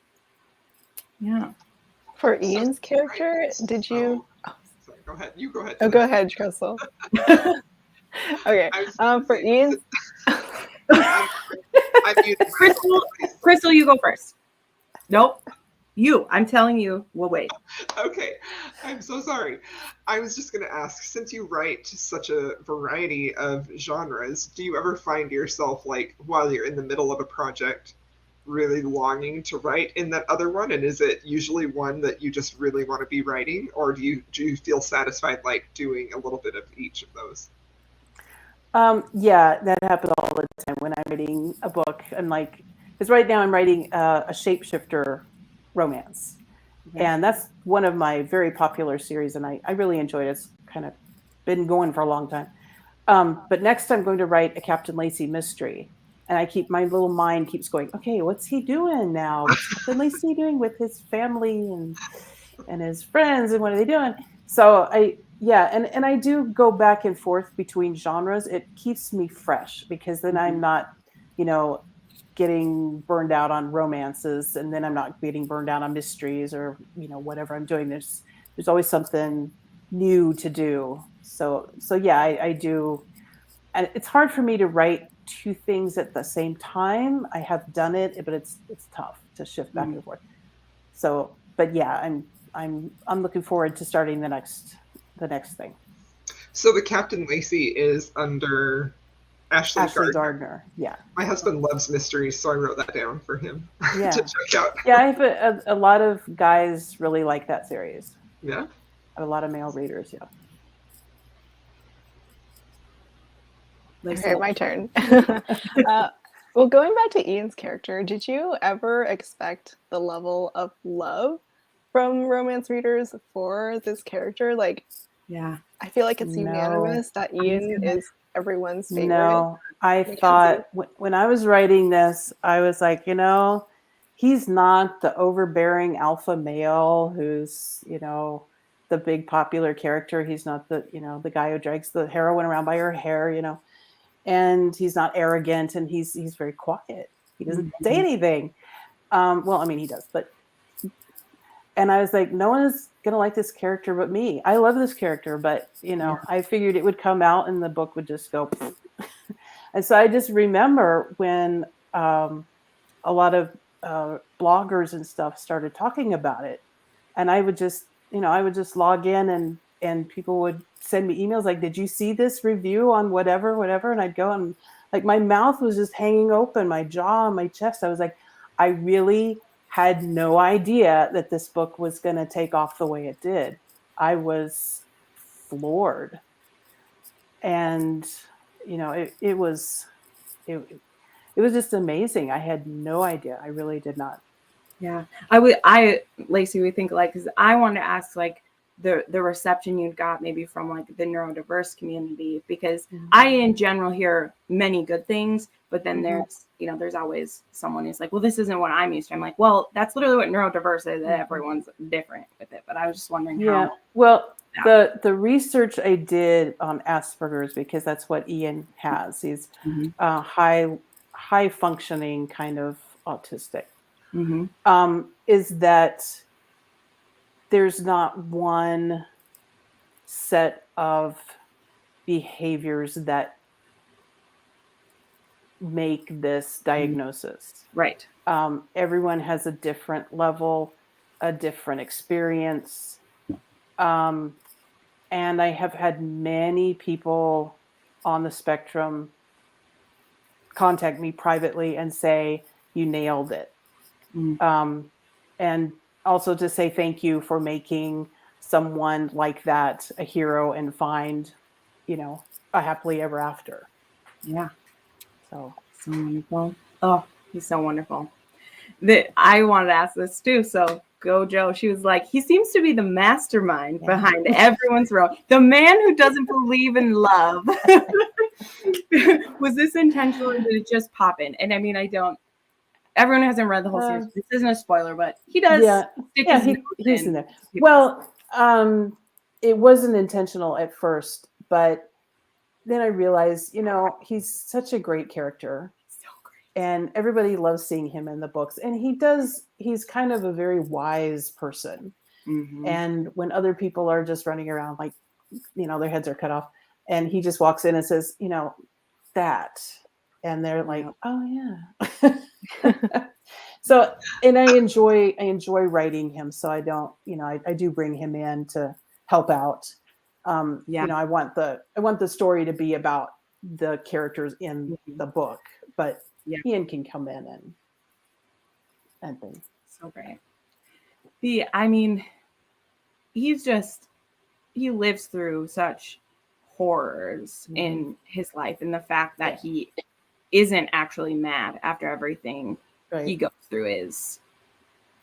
Yeah. For Ian's character, did you... Go ahead. You go ahead. Oh, go ahead, Crystal. Okay. For Ian's. I'm muted. Crystal, you go first. Nope. I'm telling you, we'll wait. Okay, I'm so sorry. I was just going to ask, since you write such a variety of genres, do you ever find yourself, like, while you're in the middle of a project, really longing to write in that other one? And is it usually one that you just really want to be writing, or do you feel satisfied, like, doing a little bit of each of those? Yeah, that happens all the time when I'm writing a book. And like, because right now I'm writing a shapeshifter romance. Okay. And that's one of my very popular series, and I really enjoyed it. It's kind of been going for a long time. But next I'm going to write a Captain Lacey mystery. And my little mind keeps going, okay, what's he doing now? What's Captain Lacey doing with his family and his friends, and what are they doing? So and I do go back and forth between genres. It keeps me fresh because then I'm not, getting burned out on romances, and then I'm not getting burned out on mysteries or, whatever I'm doing. There's always something new to do. So yeah, I do. And it's hard for me to write two things at the same time. I have done it, but it's tough to shift back and forth. So, but yeah, I'm looking forward to starting the next thing. So the Captain Lacey is under Ashley Gardner. Yeah. My husband loves mysteries, so I wrote that down for him to check out. Yeah, I have a lot of guys really like that series. Yeah. I have a lot of male readers, yeah. Okay, my turn. Well, going back to Ian's character, did you ever expect the level of love from romance readers for this character? Like, yeah, I feel like it's unanimous that Ian is everyone's favorite. No, I thought when I was writing this, I was like, he's not the overbearing alpha male who's, the big popular character. He's not the, the guy who drags the heroine around by her hair, and he's not arrogant, and he's very quiet. He doesn't say anything. Well, I mean, he does, and I was like, no one is going to like this character but me. I love this character, but, I figured it would come out and the book would just go. And so I just remember when a lot of bloggers and stuff started talking about it. And I would just, log in and people would send me emails like, did you see this review on whatever? And I'd go and like my mouth was just hanging open, my jaw and my chest. I was like, I really had no idea that this book was going to take off the way it did. I was floored. And, it was just amazing. I had no idea. I really did not. Yeah. Lacey, we think like, because I wanted to ask like the reception you got maybe from like the neurodiverse community, because I in general hear many good things, but then there's, there's always someone who's like, well, this isn't what I'm used to. I'm like, well, that's literally what neurodiverse is. Everyone's different with it. But I was just wondering how. Well, the research I did on Asperger's, because that's what Ian has. He's high functioning kind of autistic. Is that there's not one set of behaviors that make this diagnosis. Right. Everyone has a different level, a different experience. And I have had many people on the spectrum contact me privately and say, you nailed it. And also to say thank you for making someone like that a hero and find, a happily ever after. Yeah. So wonderful. Oh, he's so wonderful. I wanted to ask this too. So go, Joe. She was like, he seems to be the mastermind behind everyone's role. The man who doesn't believe in love. Was this intentional or did it just pop in? And I mean, everyone hasn't read the whole series. This isn't a spoiler, but he does. He's in there. Well, it wasn't intentional at first, but then I realized, he's such a great character. So great. And everybody loves seeing him in the books. And he's kind of a very wise person. Mhm. And when other people are just running around like, their heads are cut off, and he just walks in and says, that, and they're like, Yep. oh yeah. So, and I enjoy writing him. So I don't, I do bring him in to help out. Yeah. I want the story to be about the characters in Mhm. the book, but Yeah. Ian can come in and things. So great. I mean, he lives through such horrors in his life, and the fact that he isn't actually mad after everything he Right. goes through is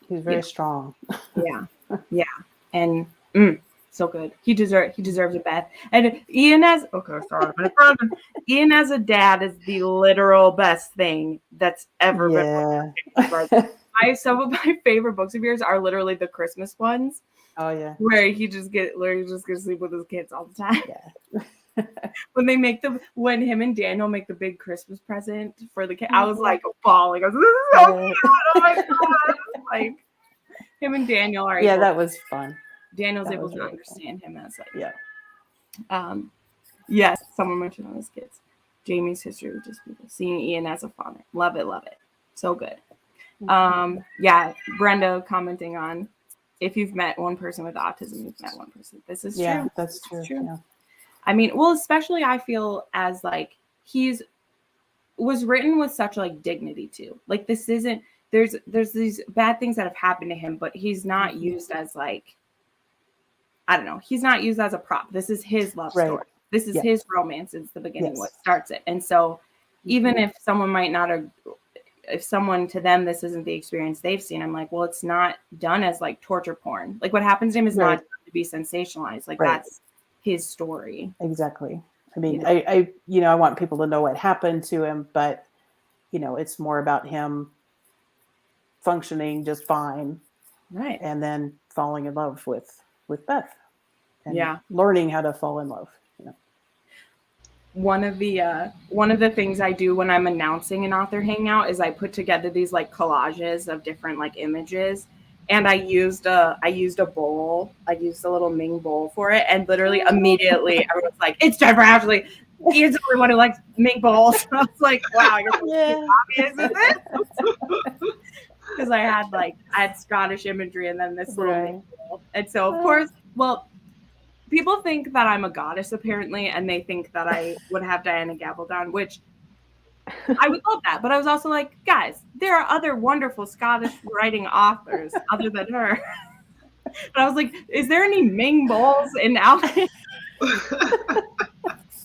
He's very strong. Yeah. And so good. He deserves a bath. And Ian as Ian as a dad is the literal best thing that's ever been written. Some of my favorite books of yours are literally the Christmas ones. Oh yeah. Where he just gets to sleep with his kids all the time. Yeah. when him and Daniel make the big Christmas present for the kid, I was like bawling. I was like, this is so cute. Oh my god. Like him and Daniel are able, that was fun. Daniel's That able was to really understand him as like yeah. Yes, someone mentioned on his kids. Jamie's history with just people. Seeing Ian as a father. Love it. So good. Yeah, Brenda commenting on if you've met one person with autism, you've met one person. This is true. That's true. Yeah. I mean, well, especially I feel as like was written with such like dignity too. Like this isn't there's these bad things that have happened to him, but he's not used as like I don't know. He's not used as a prop. This is his love story. This is his romance. It's the beginning, what starts it. And so even if someone might not have, if someone to them, this isn't the experience they've seen, I'm like, well, it's not done as like torture porn. Like what happens to him is not done to be sensationalized. Like that's his story. Exactly. I mean, I want people to know what happened to him, but it's more about him functioning just fine. Right. And then falling in love with Beth. And yeah. Learning how to fall in love. One of the things I do when I'm announcing an author hangout is I put together these like collages of different like images, and I used a bowl. I used a little Ming bowl for it, and literally immediately everyone's like, "It's Jennifer Ashley. He's the only one who likes Ming bowls." I was like, "Wow, you're so obvious, isn't it?" Because I had Scottish imagery and then this little Ming bowl, and so of course, well. People think that I'm a goddess, apparently, and they think that I would have Diana Gabaldon, which I would love that. But I was also like, guys, there are other wonderful Scottish writing authors other than her. But I was like, is there any Ming bowls in Alabama?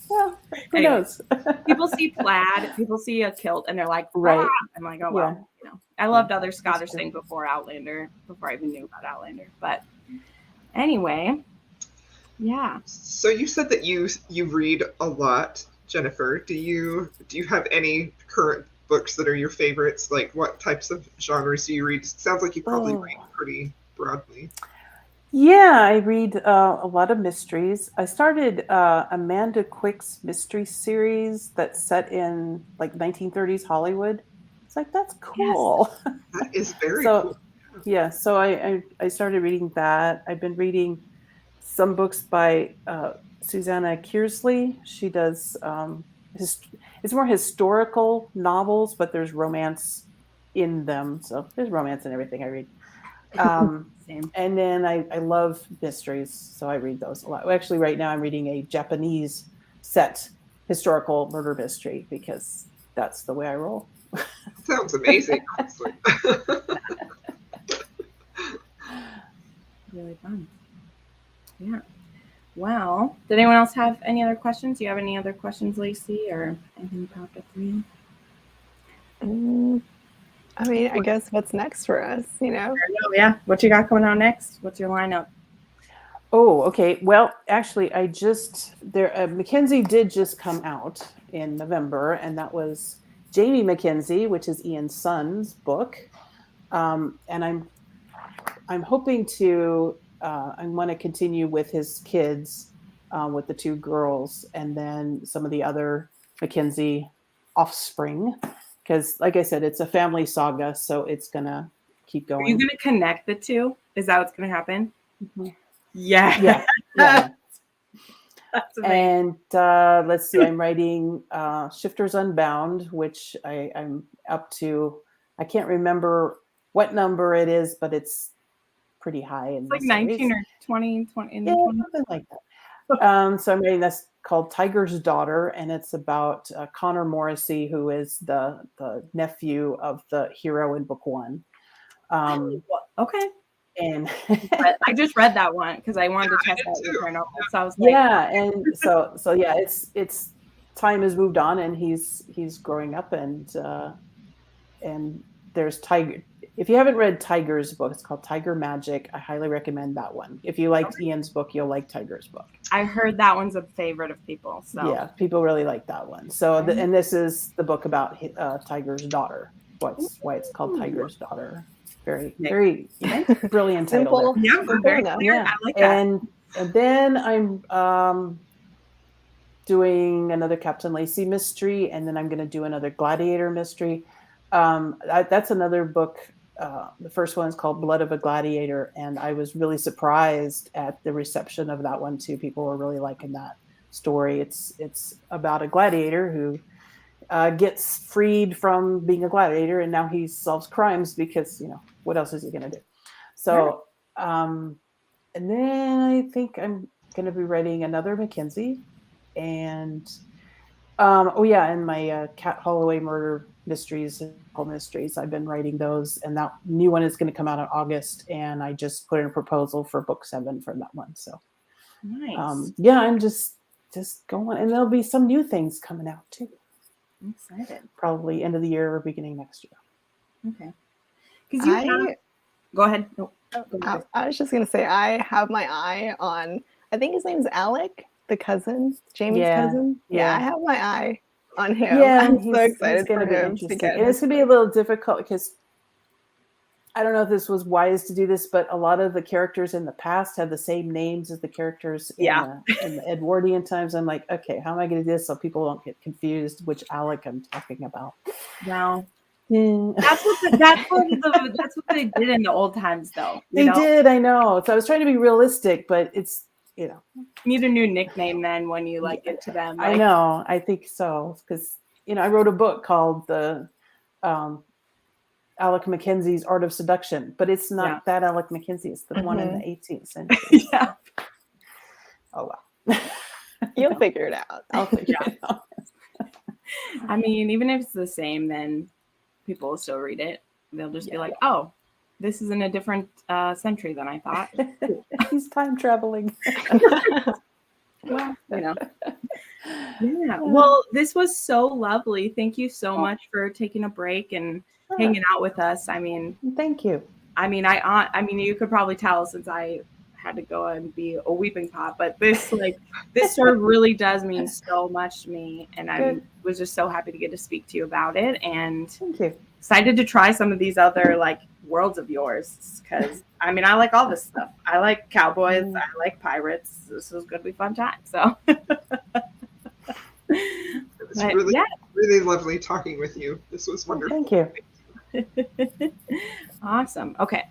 Well, who knows? People see plaid, people see a kilt, and they're like, right. I'm like, oh, well, I loved other Scottish things before Outlander, before I even knew about Outlander. But anyway. Yeah. So you said that you read a lot, Jennifer. Do you have any current books that are your favorites? Like what types of genres do you read? It sounds like you probably read pretty broadly. Yeah, I read a lot of mysteries. I started Amanda Quick's mystery series that's set in like 1930s Hollywood. It's like, that's cool. Yes. That is very cool. Yeah, so I started reading that. I've been reading some books by Susanna Kearsley. She does it's more historical novels, but there's romance in them. So there's romance in everything I read. Same. And then I love mysteries, so I read those a lot. Actually, right now I'm reading a Japanese set historical murder mystery because that's the way I roll. Sounds amazing, honestly. Really fun. Yeah. Well, did anyone else have any other questions? Do you have any other questions, Lacey, or anything popped up for you? I mean, I guess what's next for us, Yeah. What you got coming on next? What's your lineup? Oh, okay. Well, actually, Mackenzie did just come out in November, and that was Jamie Mackenzie, which is Ian's son's book. And I'm hoping to I want to continue with his kids, with the two girls, and then some of the other Mackenzie offspring, because, like I said, it's a family saga, so it's gonna keep going. Are you gonna connect the two? Is that what's gonna happen? Yeah. Yeah. That's amazing. And let's see, I'm writing Shifters Unbound, which I'm up to. I can't remember what number it is, but it's pretty high in It's like the 19 series. or 20, in the Yeah, 20s. something like that. So I'm writing this called Tiger's Daughter, and it's about Connor Morrissey, who is the nephew of the hero in book one. Okay. And I just read that one because I wanted to test did out your too. journal. So I was like, yeah, and so yeah, it's time has moved on, and he's growing up, and there's Tiger. If you haven't read Tiger's book, it's called Tiger Magic. I highly recommend that one. If you liked Ian's book, you'll like Tiger's book. I heard that one's a favorite of people. So yeah, people really like that one. So and this is the book about Tiger's daughter. Why it's called Tiger's Daughter. Very brilliant title. Simple. yeah, very enough. clear. I like that. And then I'm doing another Captain Lacey mystery, and then I'm going to do another Gladiator mystery. That's another book. The first one is called Blood of a Gladiator, and I was really surprised at the reception of that one too. People were really liking that story. It's about a gladiator who gets freed from being a gladiator, and now he solves crimes because what else is he going to do? So, and then I think I'm going to be writing another Mackenzie, and and my Cat Holloway murder mysteries and mysteries. I've been writing those, and that new one is going to come out in August, and I just put in a proposal for book 7 for that one. So, nice. I'm just going, and there'll be some new things coming out too. I'm excited. Probably end of the year or beginning next year. Okay. Because go ahead. No. I was just gonna say I have my eye on. I think his name's Alec, the cousin, Jamie's cousin. Yeah, I have my eye on him. Yeah, I'm so excited for be him to get. And it's gonna be a little difficult because I don't know if this was wise to do this, but a lot of the characters in the past have the same names as the characters in the Edwardian times. I'm like, okay, how am I going to do this so people don't get confused which Alec I'm talking about? No. That's what they did in the old times, though. They did, I know. So I was trying to be realistic, but it's you need a new nickname then when you get to them. I know. I think so because I wrote a book called the Alec Mackenzie's Art of Seduction, but it's not that Alec Mackenzie. It's the one in the 18th century. Yeah. Oh well. You'll figure it out. I'll figure it out. I mean, even if it's the same, then people will still read it. They'll just be like, "Oh, this is in a different century than I thought." He's time traveling. Well, Yeah. Well, this was so lovely. Thank you so much for taking a break and hanging out with us. I mean, thank you. I mean, you could probably tell since I had to go and be a weeping pot, but this story really does mean so much to me, and I was just so happy to get to speak to you about it, and thank you. Excited to try some of these other worlds of yours because I mean I like all this stuff. I like cowboys. I like pirates. This was going to be a fun time. So it was really lovely talking with you. This was wonderful. Thank you. Awesome. Okay.